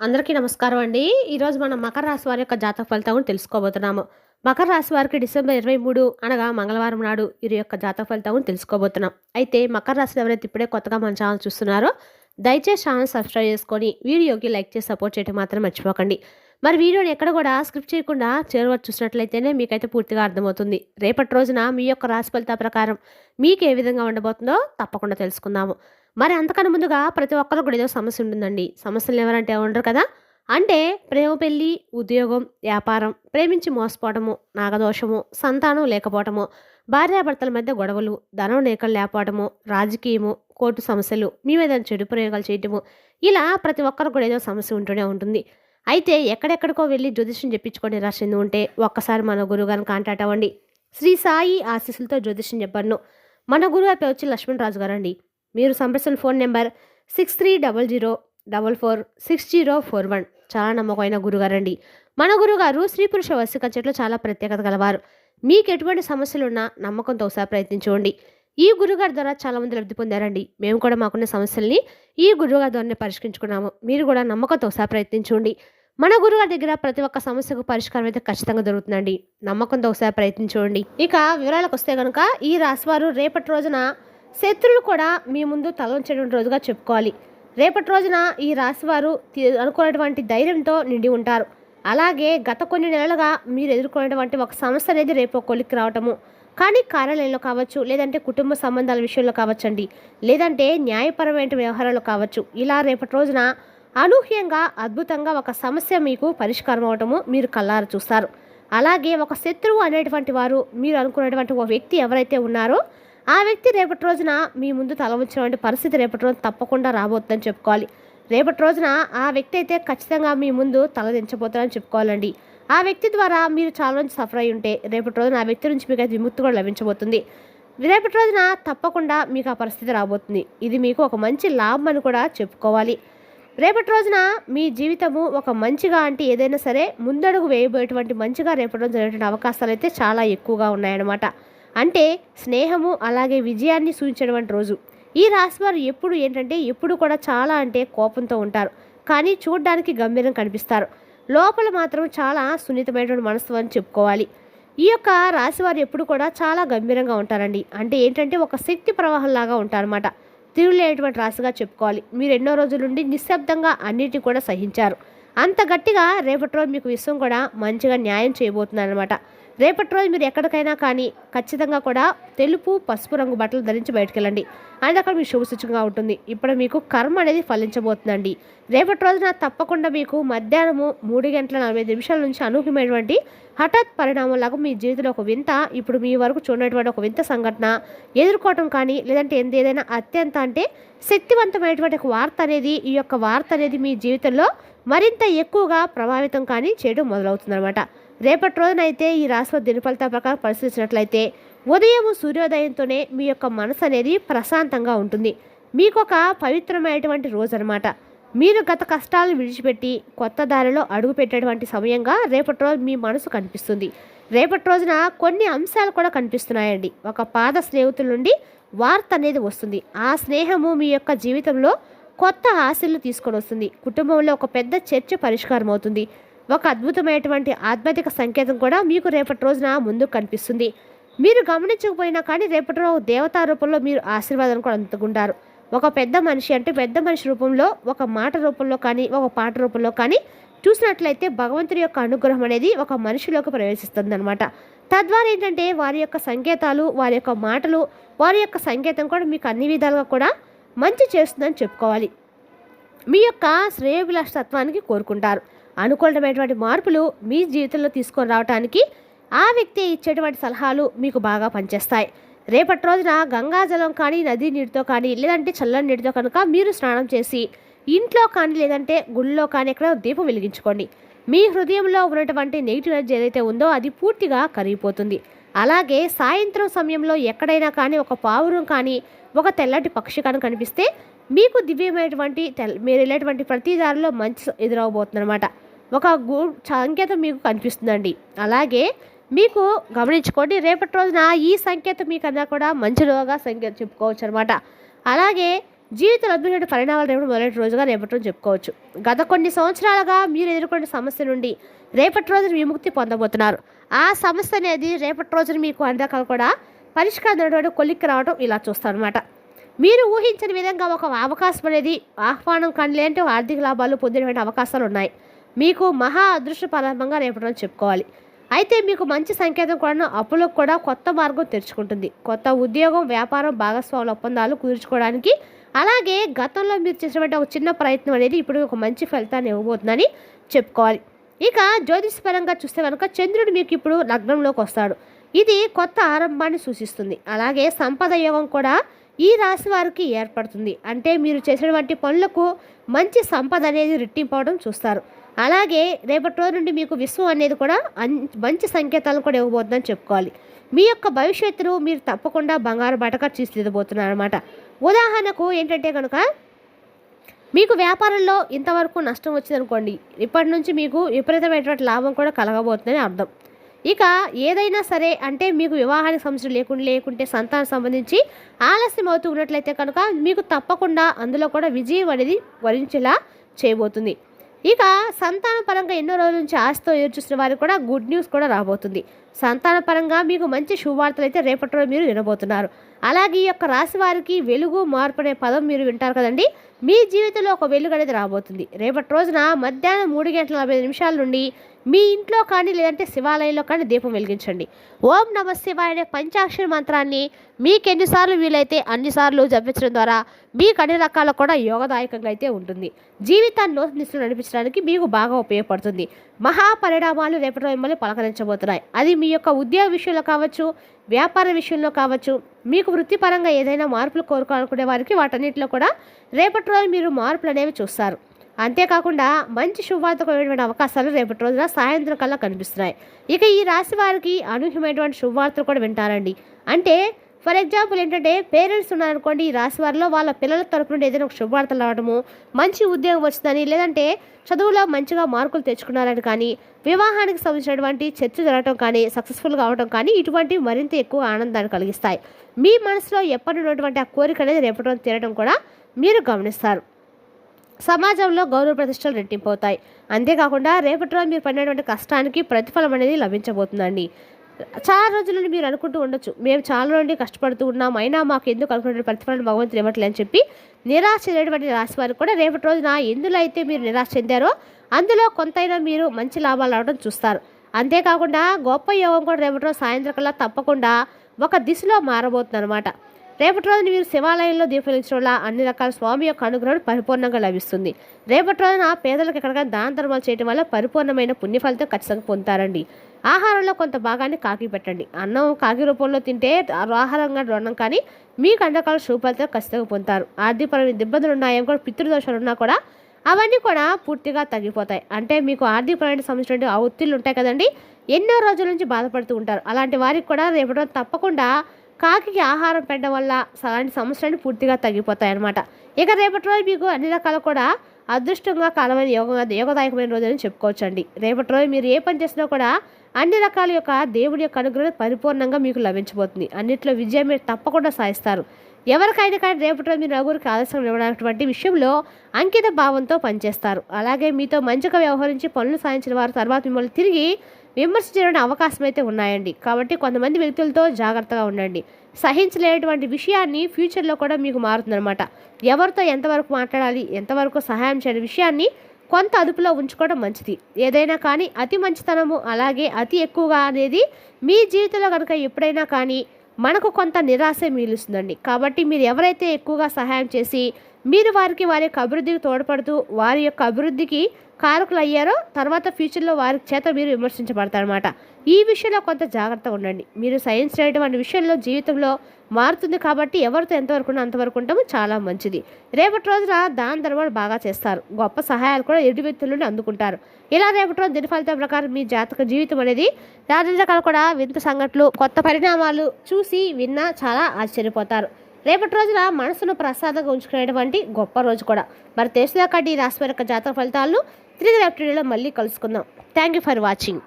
అందరికీ నమస్కారం అండి. ఈరోజు మనం మకర రాశి వారి యొక్క జాతక ఫలితాలను తెలుసుకోబోతున్నాము. మకర రాశి వారికి డిసెంబర్ 23 అనగా మంగళవారం నాడు వీరి యొక్క జాతక ఫలితాలను తెలుసుకోబోతున్నాం. అయితే మకర రాశిలో ఎవరైతే ఇప్పుడే కొత్తగా మన ఛానల్ చూస్తున్నారో దయచేసి ఛానల్ సబ్స్క్రైబ్ చేసుకొని వీడియోకి లైక్ చేసి సపోర్ట్ చేయడం మాత్రం మర్చిపోకండి. మరి వీడియోని ఎక్కడ కూడా స్కిప్ చేయకుండా చివరి చూసినట్లయితేనే మీకైతే పూర్తిగా అర్థమవుతుంది. రేపటి రోజున మీ యొక్క రాశి ఫలితాల ప్రకారం మీకు ఏ విధంగా ఉండబోతుందో తప్పకుండా తెలుసుకుందాము. మరి అంతకన్నా ముందుగా ప్రతి ఒక్కరికి కూడా ఏదో సమస్య ఉంటుందండి. సమస్యలు ఎవరంటే ఉండరు కదా. అంటే ప్రేమ పెళ్ళి, ఉద్యోగం, వ్యాపారం, ప్రేమించి మోసపోవటము, నాగదోషము, సంతానం లేకపోవటము, భార్యాభర్తల మధ్య గొడవలు, ధనం లేకలు లేకపోవటము, రాజకీయము, కోర్టు సమస్యలు, మీ మీద చెడు ప్రయోగాలు చేయటము, ఇలా ప్రతి ఒక్కరికి కూడా ఏదో సమస్య ఉంటూనే ఉంటుంది. అయితే ఎక్కడెక్కడికో వెళ్ళి జ్యోతిష్యం చెప్పించుకొని రాసింది ఉంటే ఒక్కసారి మన గురువుగారిని కాంటాక్ట్ అవ్వండి. శ్రీ సాయి ఆశీస్సులతో జ్యోతిష్యం చెప్పను. మన గురువు పేరు వచ్చి లక్ష్మణరాజు గారు అండి. మీరు సంప్రదించిన ఫోన్ నెంబర్ 6300446041. చాలా నమ్మకమైన గురుగారండి. మన గురుగారు స్త్రీ పురుష వశిక చెట్లు చాలా ప్రత్యేకత గలవారు. మీకు ఎటువంటి సమస్యలున్నా నమ్మకంతో ఒకసారి ప్రయత్నించండి. ఈ గురుగారి ద్వారా చాలామంది లబ్ధి పొందారండి. మేము కూడా మాకున్న సమస్యల్ని ఈ గురుగారి ద్వారానే పరిష్కరించుకున్నాము. మీరు కూడా నమ్మకంతో ఒకసారి ప్రయత్నించండి. మన గురుగారి దగ్గర ప్రతి ఒక్క సమస్యకు పరిష్కారం అయితే ఖచ్చితంగా దొరుకుతుందండి. నమ్మకంతో ఒకసారి ప్రయత్నించండి. ఇక వివరాలకు వస్తే కనుక ఈ రాశివారు రేపటి రోజున శత్రువులు కూడా మీ ముందు తల ఉంచేటువంటి రోజుగా చెప్పుకోవాలి. రేపటి రోజున ఈ రాశివారు అనుకున్నటువంటి ధైర్యంతో నిండి ఉంటారు. అలాగే గత కొన్ని నెలలుగా మీరు ఎదుర్కొనేటువంటి ఒక సమస్య అనేది రేపు కొలిక్కి రావటము, కానీ కార్యాలయంలో కావచ్చు, లేదంటే కుటుంబ సంబంధాల విషయంలో కావచ్చండి, లేదంటే న్యాయపరమైన వ్యవహారాలు కావచ్చు, ఇలా రేపటి రోజున అనూహ్యంగా అద్భుతంగా ఒక సమస్య మీకు పరిష్కారం అవటము మీరు కళ్ళారా చూస్తారు. అలాగే ఒక శత్రువు అనేటువంటి వారు మీరు అనుకున్నటువంటి ఒక వ్యక్తి ఎవరైతే ఉన్నారో ఆ వ్యక్తి రేపటి రోజున మీ ముందు తల ఉంచినటువంటి పరిస్థితి రేపటి రోజు తప్పకుండా రాబోతుందని చెప్పుకోవాలి. రేపటి రోజున ఆ వ్యక్తి అయితే ఖచ్చితంగా మీ ముందు తలదించబోతారని చెప్పుకోవాలండి. ఆ వ్యక్తి ద్వారా మీరు చాలా నుంచి సఫర్ అయి ఉంటే రేపటి రోజున ఆ వ్యక్తి నుంచి మీకు అయితే విముక్తి కూడా లభించబోతుంది. రేపటి రోజున తప్పకుండా మీకు ఆ పరిస్థితి రాబోతుంది. ఇది మీకు ఒక మంచి లాభం అని కూడా చెప్పుకోవాలి. రేపటి రోజున మీ జీవితము ఒక మంచిగా అంటే ఏదైనా సరే ముందడుగు వేయబోయేటువంటి మంచిగా రేపటి రోజు జరిగేటువంటి అవకాశాలు అయితే చాలా ఎక్కువగా ఉన్నాయన్నమాట. అంటే స్నేహము అలాగే విజయాన్ని సూచించేటువంటి రోజు. ఈ రాశివారు ఎప్పుడు కూడా చాలా అంటే కోపంతో ఉంటారు, కానీ చూడడానికి గంభీరం కనిపిస్తారు. లోపల మాత్రం చాలా సున్నితమైనటువంటి మనసు అని చెప్పుకోవాలి. ఈ యొక్క రాశివారు ఎప్పుడు కూడా చాలా గంభీరంగా ఉంటారండి. అంటే ఒక శక్తి ప్రవాహంలాగా ఉంటారన్నమాట. తిరుగులేటువంటి రాశిగా చెప్పుకోవాలి. మీరు ఎన్నో రోజుల నుండి నిశ్శబ్దంగా అన్నిటిని కూడా సహించారు. అంత గట్టిగా రేపటి రోజు మీకు విశ్వం కూడా మంచిగా న్యాయం చేయబోతున్నారనమాట. రేపటి రోజు మీరు ఎక్కడికైనా కానీ ఖచ్చితంగా కూడా తెలుపు, పసుపు రంగు బట్టలు ధరించి బయటకు వెళ్ళండి. అనేది అక్కడ మీకు శుభసూచకంగా ఉంటుంది. ఇప్పుడు మీకు కర్మ అనేది ఫలించబోతుందండి. రేపటి రోజున తప్పకుండా మీకు మధ్యాహ్నము 3:45 నుంచి అనూహ్యమైనటువంటి హఠాత్ పరిణామంలాగా మీ జీవితంలో ఒక వింత, ఇప్పుడు మీ వరకు చూడనటువంటి ఒక వింత సంఘటన ఎదుర్కోవటం కానీ, లేదంటే ఏదైనా అత్యంత అంటే శక్తివంతమైనటువంటి ఒక వార్త అనేది, ఈ యొక్క వార్త అనేది మీ జీవితంలో మరింత ఎక్కువగా ప్రభావితం కానీ చేయడం మొదలవుతుందన్నమాట. రేపటి రోజునైతే ఈ రాశి దినఫలితాల ప్రకారం పరిశీలించినట్లయితే ఉదయం సూర్యోదయంతోనే మీ యొక్క మనసు అనేది ప్రశాంతంగా ఉంటుంది. మీకు ఒక పవిత్రమైనటువంటి రోజు అనమాట. మీరు గత కష్టాలను విడిచిపెట్టి కొత్త దారిలో అడుగు పెట్టేటువంటి సమయంగా రేపటి రోజు మీ మనసు కనిపిస్తుంది. రేపటి రోజున కొన్ని అంశాలు కూడా కనిపిస్తున్నాయండి. ఒక పాత స్నేహితుల నుండి వార్త అనేది వస్తుంది. ఆ స్నేహము మీ యొక్క జీవితంలో కొత్త ఆశలు తీసుకొని వస్తుంది. కుటుంబంలో ఒక పెద్ద చర్చ పరిష్కారం అవుతుంది. ఒక అద్భుతమైనటువంటి ఆధ్యాత్మిక సంకేతం కూడా మీకు రేపటి రోజున ముందు కనిపిస్తుంది. మీరు గమనించకపోయినా కానీ రేపటి రోజు దేవతా రూపంలో మీరు ఆశీర్వాదం కూడా అందుకుంటారు. ఒక పెద్ద మనిషి రూపంలో, ఒక మాట రూపంలో కానీ, ఒక పాట రూపంలో కానీ చూసినట్లయితే భగవంతుడి యొక్క అనుగ్రహం అనేది ఒక మనిషిలోకి ప్రవేశిస్తుంది అనమాట. తద్వారా వారి యొక్క సంకేతాలు, వారి యొక్క మాటలు, వారి యొక్క సంకేతం కూడా మీకు అన్ని విధాలుగా కూడా మంచి చేస్తుందని చెప్పుకోవాలి. మీ యొక్క శ్రేయోభిలాష తత్వానికి కోరుకుంటారు. అనుకూలమైనటువంటి మార్పులు మీ జీవితంలో తీసుకొని రావడానికి ఆ వ్యక్తి ఇచ్చేటువంటి సలహాలు మీకు బాగా పనిచేస్తాయి. రేపటి రోజున గంగాజలం కానీ, నదీ నీటితో కానీ, లేదంటే చల్లని నీటితో కనుక మీరు స్నానం చేసి ఇంట్లో కానీ, లేదంటే గుళ్ళో కానీ ఎక్కడ దీపం వెలిగించుకోండి. మీ హృదయంలో ఉన్నటువంటి నెగిటివ్ ఎనర్జీ ఏదైతే ఉందో అది పూర్తిగా కరిగిపోతుంది. అలాగే సాయంత్రం సమయంలో ఎక్కడైనా కానీ ఒక పావురం కానీ, ఒక తెల్లటి పక్షి కానీ కనిపిస్తే మీకు దివ్యమైనటువంటి మీరు వెళ్ళేటువంటి ప్రతి దారిలో మంచి ఎదురవబోతుందన్నమాట. ఒక సంకేతం మీకు కనిపిస్తుందండి. అలాగే మీకు గమనించుకోండి, రేపటి రోజున ఈ సంకేతం మీకన్నా కూడా మంచి రోజుగా సంకేతం చెప్పుకోవచ్చు అనమాట. అలాగే జీవితంలో అద్భుతమైన పరిణామాలు రేపటి మొదటి రోజుగా రేపటి రోజు చెప్పుకోవచ్చు. గత కొన్ని సంవత్సరాలుగా మీరు ఎదుర్కొన్న సమస్య నుండి రేపటి రోజున విముక్తి పొందబోతున్నారు. ఆ సమస్య అనేది రేపటి రోజున మీకు అందాక కూడా పరిష్కారం కొలిక్కి రావడం ఇలా చూస్తారనమాట. మీరు ఊహించని విధంగా ఒక అవకాశం అనేది ఆహ్వానం కానీ లేదంటే ఆర్థిక లాభాలు పొందేటువంటి అవకాశాలు ఉన్నాయి. మీకు మహా అదృష్ట ప్రారంభంగా రేపటి రోజు చెప్పుకోవాలి. అయితే మీకు మంచి సంకేతం కూడా అప్పులకు కూడా కొత్త మార్గం తెరుచుకుంటుంది. కొత్త ఉద్యోగం, వ్యాపారం, భాగస్వాముల ఒప్పందాలు కుదుర్చుకోవడానికి, అలాగే గతంలో మీరు చేసినటువంటి ఒక చిన్న ప్రయత్నం అనేది ఇప్పుడు ఒక మంచి ఫలితాన్ని ఇవ్వబోతుందని చెప్పుకోవాలి. ఇక జ్యోతిషపరంగా చూస్తే కనుక చంద్రుడు మీకు ఇప్పుడు లగ్నంలోకి వస్తాడు. ఇది కొత్త ఆరంభాన్ని సూచిస్తుంది. అలాగే సంపద యోగం కూడా ఈ రాశి వారికి ఏర్పడుతుంది. అంటే మీరు చేసినటువంటి పనులకు మంచి సంపద అనేది రెట్టింపవడం చూస్తారు. అలాగే రేపటి రోజు నుండి మీకు విశ్వం అనేది కూడా మంచి సంకేతాలను కూడా ఇవ్వబోతుందని చెప్పుకోవాలి. మీ యొక్క భవిష్యత్తును మీరు తప్పకుండా బంగారు బాటగా తీర్చిదిద్దబోతున్నారు అనమాట. ఉదాహరణకు ఏంటంటే కనుక మీకు వ్యాపారంలో ఇంతవరకు నష్టం వచ్చిందనుకోండి, ఇప్పటి నుంచి మీకు విపరీతమైనటువంటి లాభం కూడా కలగబోతుందని అర్థం. ఇక ఏదైనా సరే అంటే మీకు వివాహానికి సమస్య లేకుంటే సంతానం సంబంధించి ఆలస్యం అవుతూ ఉన్నట్లయితే కనుక మీకు తప్పకుండా అందులో కూడా విజయం అనేది వరించేలా చేయబోతుంది. ఇక సంతాన పరంగా ఎన్నో రోజుల నుంచి ఆశతో ఎదురుచూసిన వారికి కూడా గుడ్ న్యూస్ కూడా రాబోతుంది. సంతాన పరంగా మీకు మంచి శుభవార్తలు అయితే రేపటి రోజు మీరు వినబోతున్నారు. అలాగే ఈ యొక్క రాశి వారికి వెలుగు, మార్పు అనే పదం మీరు వింటారు కదండి. మీ జీవితంలో ఒక వెలుగు అనేది రాబోతుంది. రేపటి రోజున మధ్యాహ్నం 3:45 నుండి మీ ఇంట్లో కానీ లేదంటే శివాలయంలో కానీ దీపం వెలిగించండి. ఓం నమ శివాయ అనే పంచాక్షర మంత్రాన్ని మీకు ఎన్నిసార్లు వీలైతే అన్నిసార్లు జపించడం ద్వారా మీకు అన్ని రకాల కూడా యోగదాయకంగా అయితే ఉంటుంది. జీవితాన్ని నూతన నడిపించడానికి మీకు బాగా ఉపయోగపడుతుంది. మహాపరిణామాలు రేపటి రోజు మిమ్మల్ని పలకరించబోతున్నాయి. అది మీ యొక్క ఉద్యోగ విషయంలో కావచ్చు, వ్యాపార విషయంలో కావచ్చు, మీకు వృత్తిపరంగా ఏదైనా మార్పులు కోరుకోవాలనుకునే వారికి వాటన్నిటిలో కూడా రేపటి రోజు మీరు మార్పులు అనేవి చూస్తారు. అంతేకాకుండా మంచి శుభవార్త కొనేటువంటి అవకాశాలు రేపటి రోజున సాయంత్రం కల్లా కనిపిస్తున్నాయి. ఇక ఈ రాశి వారికి అనూహ్యమైనటువంటి శుభవార్తలు కూడా వింటారండి. అంటే ఫర్ ఎగ్జాంపుల్ ఏంటంటే పేరెంట్స్ ఉన్నారనుకోండి, ఈ రాశి వారిలో వాళ్ళ పిల్లల తరపు నుండి ఏదైనా ఒక శుభవార్తలు రావడము, మంచి ఉద్యోగం వచ్చిందని, లేదంటే చదువులో మంచిగా మార్కులు తెచ్చుకున్నారని కానీ, వివాహానికి సంబంధించినటువంటి చర్చ జరగడం కానీ, సక్సెస్ఫుల్గా అవడం కానీ ఇటువంటివి మరింత ఎక్కువ ఆనందాన్ని కలిగిస్తాయి. మీ మనసులో ఎప్పటి ఉన్నటువంటి ఆ కోరిక అనేది రేపటి రోజు తీరడం కూడా మీరు గమనిస్తారు. సమాజంలో గౌరవ ప్రతిష్టలు రెట్టింపవుతాయి. అంతేకాకుండా రేపటి రోజు మీరు పడినటువంటి కష్టానికి ప్రతిఫలం అనేది లభించబోతుందండి. చాలా రోజుల నుండి మీరు అనుకుంటూ ఉండొచ్చు, మేము చాలా నుండి కష్టపడుతూ ఉన్నాం, అయినా మాకు ఎందుకు అనుకున్న ప్రతిఫలం భగవంతుడు ఇవ్వట్లే అని చెప్పి నిరాశ చెందేటువంటి రాశి వారికి కూడా రేపటి రోజున ఎందులో అయితే మీరు నిరాశ చెందారో అందులో కొంతైనా మీరు మంచి లాభాలు రావడం చూస్తారు. అంతేకాకుండా గొప్ప యోగం కూడా రేపటి రోజు సాయంత్రం కల్లా తప్పకుండా ఒక దిశలో మారబోతుంది అనమాట. రేపటి రోజున మీరు శివాలయంలో దీపం వెలిగించడం వల్ల అన్ని రకాల స్వామి యొక్క అనుగ్రహం పరిపూర్ణంగా లభిస్తుంది. రేపటి రోజున పేదలకు ఎక్కడికైనా దాన ధర్మాలు చేయడం వల్ల పరిపూర్ణమైన పుణ్య ఫలితం ఖచ్చితంగా పొందుతారండి. ఆహారంలో కొంత భాగాన్ని కాకి పెట్టండి. అన్నం కాకి రూపంలో తింటే ఆహారంగా రుణం కానీ మీకు అన్ని రకాల శుభ ఫలితం ఖచ్చితంగా పొందుతారు. ఆర్థికపరమైన ఇబ్బందులు ఉన్నాయో కూడా, పితృదోషాలు ఉన్నా కూడా అవన్నీ కూడా పూర్తిగా తగ్గిపోతాయి. అంటే మీకు ఆర్థికపరమైన సంబంధించిన ఆ ఒత్తిళ్ళు ఉంటాయి కదండి, ఎన్నో రోజుల నుంచి బాధపడుతూ ఉంటారు. అలాంటి వారికి కూడా రేపటి రోజు తప్పకుండా కాకి ఆహారం పెట్టడం వల్ల అలాంటి సమస్యలన్నీ పూర్తిగా తగ్గిపోతాయి అన్నమాట. ఇక రేపటి రోజు మీకు అన్ని రకాల కూడా అదృష్టంగా కాలమైన యోగదాయకమైన రోజు అని చెప్పుకోవచ్చు అండి. రేపటి రోజు మీరు ఏ పని చేసినా కూడా అన్ని రకాల యొక్క దేవుడి యొక్క అనుగ్రహం పరిపూర్ణంగా మీకు లభించబోతుంది. అన్నింటిలో విజయం మీరు తప్పకుండా సాధిస్తారు. ఎవరికైనా కానీ రేపటి రోజు మీరు నలుగురికి ఆదర్శం ఇవ్వడానికి విషయంలో అంకిత భావంతో పనిచేస్తారు. అలాగే మీతో మంచిగా వ్యవహరించి పనులు సాధించిన వారు తర్వాత మిమ్మల్ని తిరిగి విమర్శించడానికి అవకాశం అయితే ఉన్నాయండి. కాబట్టి కొంతమంది వ్యక్తులతో జాగ్రత్తగా ఉండండి. సహించలేనటువంటి విషయాన్ని ఫ్యూచర్లో కూడా మీకు మారుతుందన్నమాట. ఎవరితో ఎంతవరకు మాట్లాడాలి, ఎంతవరకు సహాయం చేయని విషయాన్ని కొంత అదుపులో ఉంచుకోవడం మంచిది. ఏదైనా కానీ అతి మంచితనము అలాగే అతి ఎక్కువగా అనేది మీ జీవితంలో కనుక ఎప్పుడైనా కానీ మనకు కొంత నిరాశ మిగులుస్తుందండి. కాబట్టి మీరు ఎవరైతే ఎక్కువగా సహాయం చేసి మీరు వారి యొక్క అభివృద్ధికి తోడ్పడుతూ వారి యొక్క అభివృద్ధికి కారకులు అయ్యారో తర్వాత ఫ్యూచర్లో వారి చేత మీరు విమర్శించబడతారనమాట. ఈ విషయంలో కొంత జాగ్రత్తగా ఉండండి. మీరు సైన్స్ చేయటువంటి విషయంలో జీవితంలో మారుతుంది కాబట్టి ఎవరితో ఎంతవరకు అంతవరకు ఉంటామో చాలా మంచిది. రేపటి రోజున దాన ధర్మాలు బాగా చేస్తారు. గొప్ప సహాయాలు కూడా ఎదుటి వ్యక్తుల నుండి అందుకుంటారు. ఇలా రేపటి రోజు దిన ఫలితం ప్రకారం మీ జాతక జీవితం అనేది దాని రకాలు కూడా వింత సంఘటనలు, కొత్త పరిణామాలు చూసి విన్నా చాలా ఆశ్చర్యపోతారు. రేపటి రోజున మనసును ప్రసాదంగా ఉంచుకునేటువంటి గొప్ప రోజు కూడా. మరి తెలిసినాకండి ఈ రాశి యొక్క జాతక ఫలితాలను తిరిగి రేపటి మళ్ళీ కలుసుకుందాం. Thank you for watching.